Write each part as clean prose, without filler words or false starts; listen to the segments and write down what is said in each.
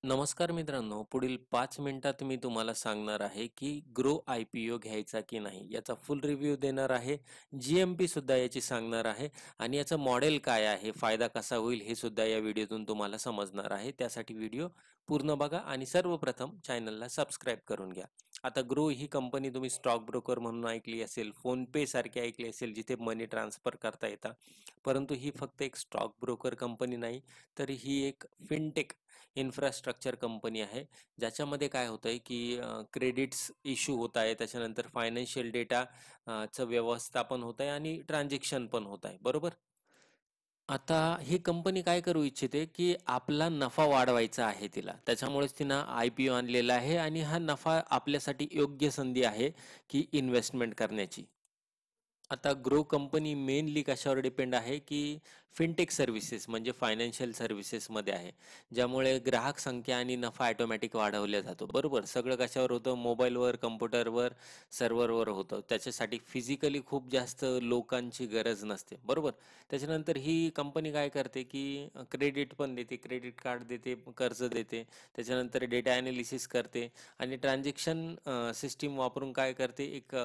नमस्कार मित्रांनो, पुढील 5 मिनिटात मी तुम्हाला सांगणार आहे की ग्रो IPO घ्यायचा की नाही, याचा फुल रिव्ह्यू देणार आहे. GMP सुद्धा याची सांगणार आहे आणि याचं मॉडेल काय आहे, फायदा कसा होईल हे सुद्धा या व्हिडिओतून तुम्हाला समजणार आहे. त्यासाठी व्हिडिओ पूर्ण बघा आणि सर्वप्रथम चॅनलला सबस्क्राईब करून घ्या. आता ग्रो ही कंपनी तुम्ही स्टॉक ब्रोकर म्हणून ऐकली असेल, फोनपे सारखी ऐकली असेल, जिथे मनी ट्रान्सफर करता येतात. परंतु ही फक्त एक स्टॉक ब्रोकर कंपनी नाही, तर ही एक फिनटेक इन्फ्रास्ट्रक्चर कंपनी आहे, ज्याच्यामध्ये काय होतंय की क्रेडिट्स इश्यू होत आहे, त्याच्यानंतर फायनान्शियल डेटा चं व्यवस्थापन होत आहे आणि ट्रान्झॅक्शन पण होत आहे, बरोबर. आता ही कंपनी काय करू इच्छिते की आपला नफा वाढवायचा आहे तिला, त्याच्यामुळेच तिनं IPO आणलेला आहे आणि हा नफा आपल्यासाठी योग्य संधी आहे की इन्व्हेस्टमेंट करण्याची. आता ग्रो कंपनी मेनली कशावर डिपेंड आहे की फिनटेक सर्व्हिसेस म्हणजे फायनान्शियल सर्व्हिसेसमध्ये आहे, ज्यामुळे ग्राहक संख्या आणि नफा ऑटोमॅटिक वाढवला जातो, बरोबर. सगळं कशावर होतं, मोबाईलवर, कम्प्युटरवर, सर्व्हरवर होतं. त्याच्यासाठी फिजिकली खूप जास्त लोकांची गरज नसते, बरोबर. त्याच्यानंतर ही कंपनी काय करते की क्रेडिट पण देते, क्रेडिट कार्ड देते, कर्ज देते, त्याच्यानंतर डेटा ॲनालिसिस करते आणि ट्रान्झॅक्शन सिस्टीम वापरून काय करते, एक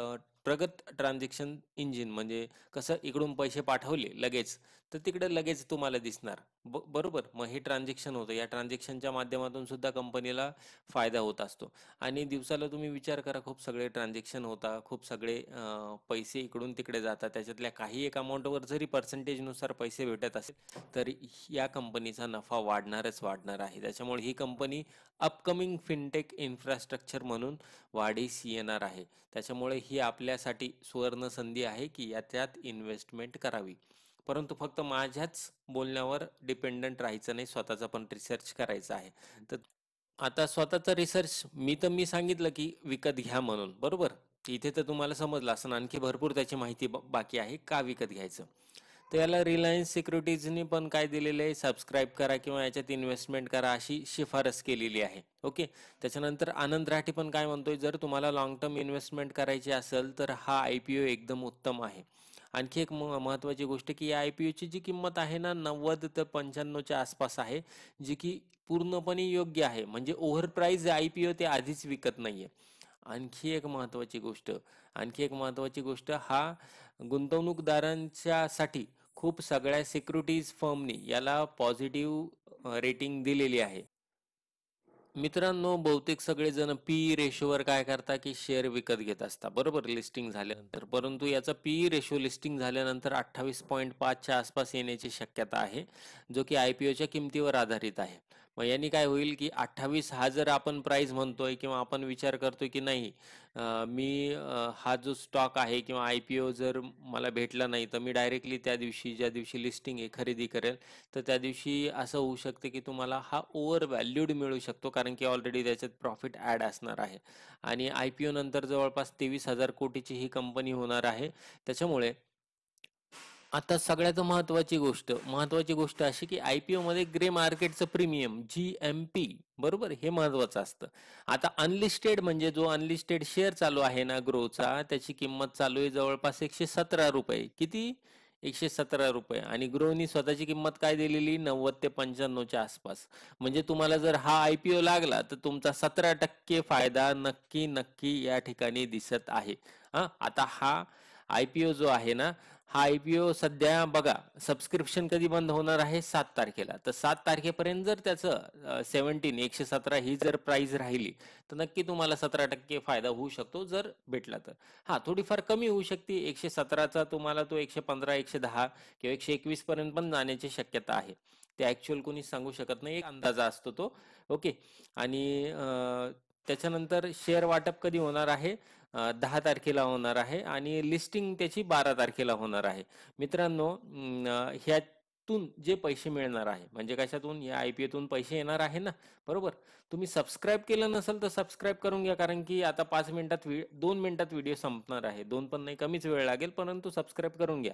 प्रगत ट्रान्झॅक्शन इंजिन, म्हणजे कसं इकडून पैसे पाठवले लगेच तर तिकडे लगेच तुम्हाला दिसणार, बरोबर. मग हे ट्रान्झॅक्शन होतं, या ट्रान्झॅक्शनच्या माध्यमातून सुद्धा कंपनीला फायदा होत असतो. आणि दिवसाला तुम्ही विचार करा, खूप सगळे ट्रान्झॅक्शन होतात, खूप सगळे पैसे इकडून तिकडे जातात, त्याच्यातल्या काही एक अमाऊंटवर जरी पर्सेंटेजनुसार पैसे भेटत असेल तरी या कंपनीचा नफा वाढणारच वाढणार आहे. त्याच्यामुळे ही कंपनी अपकमिंग फिनटेक इन्फ्रास्ट्रक्चर म्हणून वाढीस येणार आहे. त्याच्यामुळे ही आपल्यासाठी सुवर्ण संधी आहे की याच्यात इन्व्हेस्टमेंट करावी. परंतु फक्त माझ्याच बोलण्यावर डिपेंडंट राहायचं नाही, स्वतःचा पण रिसर्च करायचा आहे. तर आता स्वतःचा रिसर्च मी सांगितलं की विकत घ्या म्हणून, बरोबर. इथे तर तुम्हाला समजलं असं, आणखी भरपूर त्याची माहिती बाकी आहे का विकत घ्यायचं. तर याला रिलायन्स सिक्युरिटीजनी पण काय दिलेलं आहे, सबस्क्राईब करा किंवा याच्यात इन्व्हेस्टमेंट करा अशी शिफारस केलेली आहे, ओके. त्याच्यानंतर आनंद राठी पण काय म्हणतोय, जर तुम्हाला लॉंग टर्म इन्व्हेस्टमेंट करायची असेल तर हा IPO एकदम उत्तम आहे. आणखी एक महत्त्वाची गोष्ट की या IPOची जी किंमत आहे ना, 90 ते 95च्या आसपास आहे, जी की पूर्णपणे योग्य आहे, म्हणजे ओव्हर प्राईज IPO ते आधीच विकत नाहीये. आणखी एक महत्त्वाची गोष्ट, हा गुंतवणूकदारांच्यासाठी खूप सगळ्या सिक्युरिटीज फर्मनी याला पॉझिटिव्ह रेटिंग दिलेली आहे. मित्रांनो, बहुतेक सगळेजण PE रेशोवर काय करतात की शेअर विकत घेत असतात, बरोबर, लिस्टिंग झाल्यानंतर. परंतु याचा PE रेशो लिस्टिंग झाल्यानंतर 28.5च्या आसपास येण्याची शक्यता आहे, जो की IPOच्या किमतीवर आधारित आहे. मग यांनी काय होईल की 28 हा जर आपण प्राइस म्हणतोय किंवा आपण विचार करतोय की नाही, हा जो स्टॉक आहे किंवा IPO जर मला भेटला नाही तर मी डायरेक्टली त्या दिवशी, ज्या दिवशी लिस्टिंग आहे, खरेदी करेल. तर त्या दिवशी असं होऊ शकते की तुम्हाला हा ओव्हर व्हॅल्यूड मिळू शकतो, कारण की ऑलरेडी त्याच्यात प्रॉफिट ॲड असणार आहे. आणि IPO नंतर जवळपास 23,000 कोटीची ही कंपनी होणार आहे. त्याच्यामुळे आता सगळ्यात महत्त्वाची गोष्ट अशी की IPO मध्ये ग्रे मार्केटचं प्रीमियम GMP, बरोबर, हे महत्त्वाचं असतं. आता अनलिस्टेड म्हणजे जो अनलिस्टेड शेअर चालू आहे ना ग्रोचा, त्याची किंमत चालू आहे जवळपास 117 रुपये. किती? 117 रुपये. आणि ग्रोनी स्वतःची किंमत काय दिलेली? 90 ते 95च्या आसपास. म्हणजे तुम्हाला जर हा IPO लागला तर तुमचा 17% फायदा नक्की नक्की या ठिकाणी दिसत आहे. आता हा IPO जो आहे ना, हा IPO सध्या बघा, सबस्क्रिप्शन कधी बंद होणार आहे? 7 तारखेला. तर 7 तारखेपर्यंत जर त्याचं 117 ही जर प्राइस राहिली तर नक्की तुम्हाला 17% फायदा होऊ शकतो जर भेटला तर. थोडीफार कमी होऊ शकते, 117चा तुम्हाला तो 115, 110 किंवा 121 पर्यंत पण जाण्याची शक्यता आहे. ते ऍक्च्युअल कोणी सांगू शकत नाही, एक अंदाजा असतो तो, ओके. आणि त्याच्यानंतर शेअर वाटप कधी होणार आहे? 10 तारखेला होणार आहे आणि लिस्टिंग त्याची 12 तारखेला होणार आहे. मित्रांनो, ह्यातून जे पैसे मिळणार आहे, म्हणजे कशातून? या IPOतून पैसे येणार आहे ना, बरोबर. तुम्ही सबस्क्राईब केलं नसेल तर सबस्क्राईब करून घ्या, कारण की आता 5 मिनिटात 2 मिनिटात व्हिडिओ संपणार आहे. 2 पण नाही, कमीच वेळ लागेल, परंतु सबस्क्राईब करून घ्या.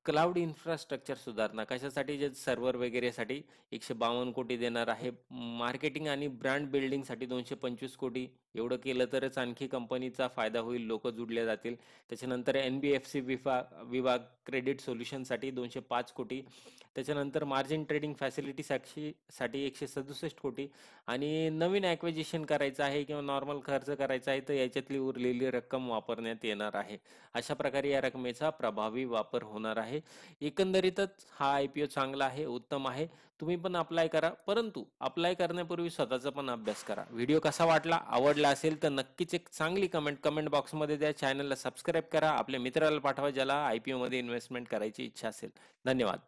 क्लाउड इन्फ्रास्ट्रक्चर सुधारणा कशासाठी? जे सर्व्हर वगैरेसाठी 152 कोटी देणार आहे. मार्केटिंग आणि ब्रँड बिल्डिंगसाठी 225 कोटी. एवढं केलं तरच आणखी कंपनीचा फायदा होईल, लोक जुडले जातील. त्याच्यानंतर NBFC विभाग क्रेडिट सोल्युशनसाठी 205 कोटी, त्याच्यानंतर मार्जिन ट्रेडिंग फॅसिलिटीसाठी 167 कोटी आणि नवीन ॲक्विजिशन करायचं आहे किंवा नॉर्मल खर्च करायचा आहे तर याच्यातली उरलेली रक्कम वापरण्यात येणार आहे. अशा प्रकारे या रकमेचा प्रभावी वापर होणार आहे. एकंदरीतच हा IPO चांगला आहे, उत्तम आहे. तुम्ही पण अप्लाय करा, परंतु अप्लाय करण्यापूर्वी स्वतःचा पण अभ्यास करा. व्हिडिओ कसा वाटला, आवडला असेल तर नक्कीच एक चांगली कमेंट बॉक्समध्ये द्या. चॅनलला सबस्क्राईब करा. आपल्या मित्राला पाठवा ज्याला IPO मध्ये इन्व्हेस्टमेंट करायची इच्छा असेल. धन्यवाद.